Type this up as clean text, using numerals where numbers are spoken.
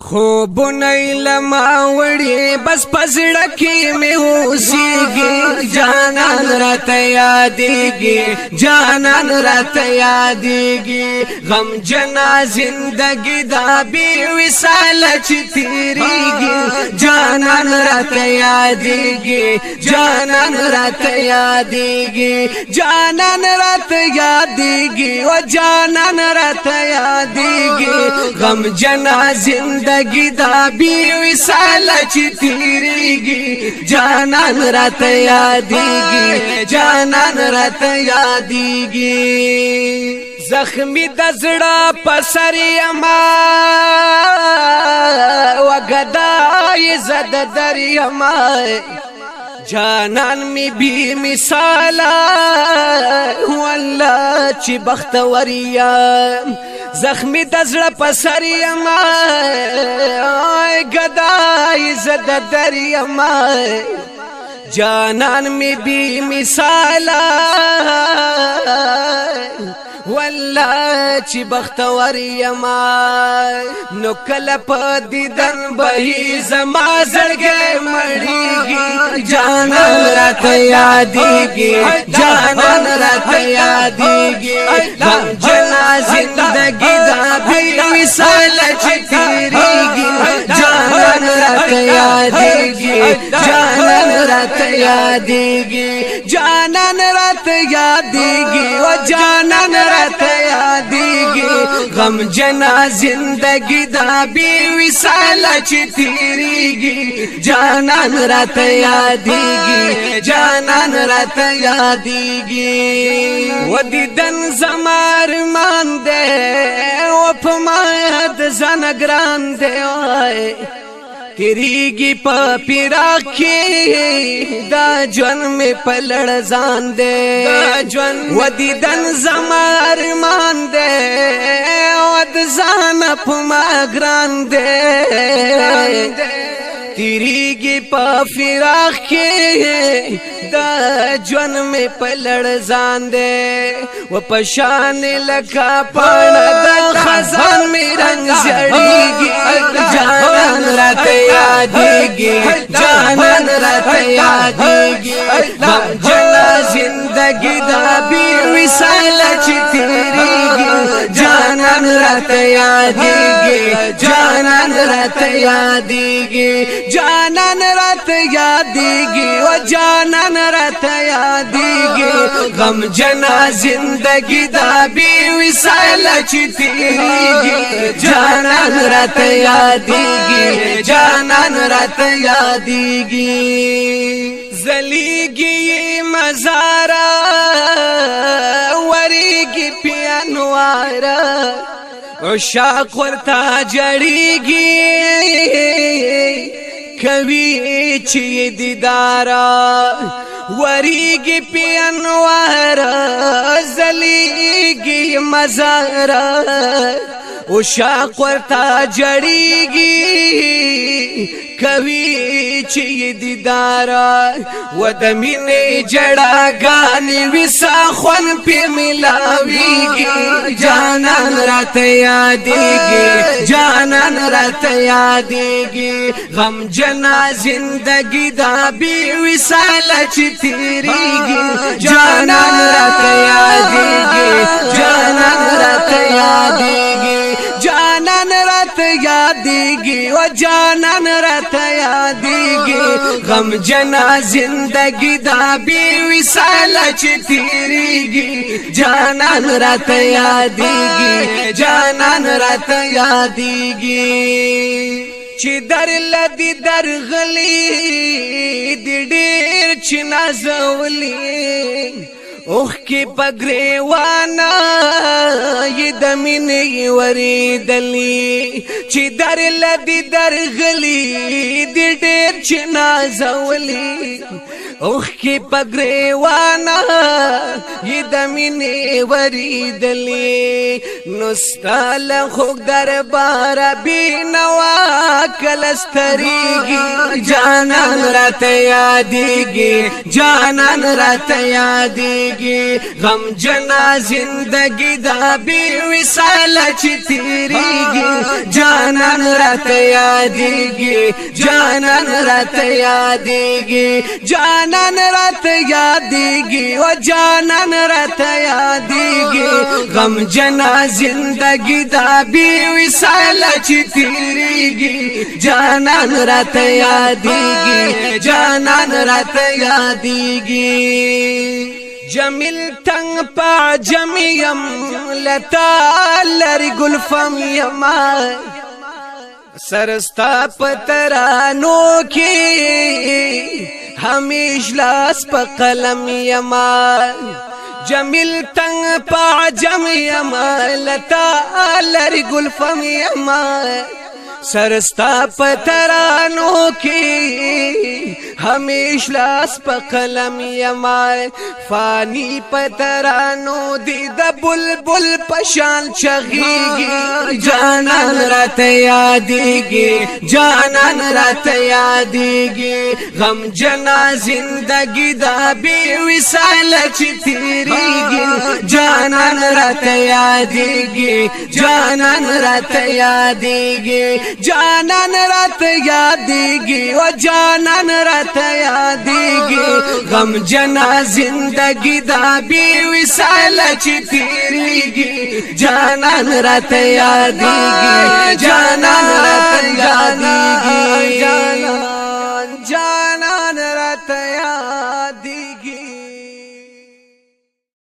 خوبونه لما وړي بس پزړه کې مې اوسېږي جانان راته یادېږي جانان راته یادېږي غم جنا زندګي دا بې وصاله چې تېرېږي جانان راته یادېږي جانان راته یادېږي جانان راته یادېږي او جانان راته یادېږي غم جنا زندگی دا بی وصاله چی تیریگی جانان رات یادیگی جانان رات یادیگی زخمی دزڑا پسری اما وگدای زد دری اما جانان می بی مثالا والله چی بختوریم زخمی دزړه پسری ما گدای زد دریم جانان می بی مثالا والله چی بختوریم نو کله په دیدن به زما زړګی مړیږي جانان راته یادېږي جانان راته یادېږي غم جنا زندګي دا بې مثاله چې تېرېږي جانان راته یادېږي جانان راته یادېږي جانان راته یادېږي او جانان راته یادېږي غم جنا زندګي دا بې وصاله چې تېرېږي جانان راته یادېږي جانان راته یادېږي و دیدن زما ارمان دی و په ما د ځانه ګران دی تیریگی پا پیراک کی دا جون میں پلڑ زان دے و دیدن زمان ارمان دے و دزان پما گران دے تیریگی پا فراق کی دا جون میں پلڑ زان دے و پشان لکا پانا دا خزان میں رنگ زڑیگی جانان راتے یادېږي جانان راته یادېږي غم جنا زندګي دا بې وصاله چې تېرېږي جانان راته یادېږي جانان راته یادېږي جانان راته یادېږي او جانان راته یادېږي غم جنا زندګي دا بې وصاله چې تېرېږي جانان راته یادېږي جانان رات یادېږي زلیږي مزارا وریږي پیانوارا عشاق ورته جړېږي کوي چې دیدارا وریږي پیانوارا زلیږي مزارا عشاق ورته جړېږي کوي چې دیدارا و د مینې جړاګانې وسا خون په ملاويږي جانان راته یادېږي جانان راته یادېږي غم جنا زندګي دا بې وصاله چې تېرېږي جانان راته یادېږي جانان راته یادېږي جانان راته یادېږي او جانان راته یادېږي غم جنا زندګي دا بې وصاله چې تېرېږي جانان راته یادېږي جانان راته یادېږي چې در لدی درغلي دی ډېر چې نازولي اوخ کی پګریوانا ی د مینې وریدلی چې در لدی درغلی دی ډېر چې نازولی اوخ کی پګریوانا ی د مینې وریدلی نستال خوګ دربار بینوا کلستریږي جانان راته یادېږي جانان راته یادېږي یادیږي غم جنا زندگی دا بی وصال چې تیریږي جانان راته یادیږي جانان راته یادیږي جانان راته یادیږي او جانان راته یادیږي غم جنا زندگی دا بی وصال چې تیریږي جانان راته یادیږي جانان راته یادیږي جمیل تنگ پا جمیم لتا لری گلفم یما سرستا پترانو کی ہمیش لاس پا قلم یما جمیل تنگ پا جمیم لتا لری گلفم یما سرستا پترانو کی ہمیش لاس پا قلم یما فانی پترانو دی دا بلبل پشان چغیگی جانان رات یادیگی جانان رات یادیگی غم جنا زندگی دا بی وصال چی تیریگی جانان رات یادیگی جانان رات یادیگی جانان رات یادیگی و جانان رات یادیگی غم جنا زندگی دا بی وصال چی تیریگی جانان رات یادیگی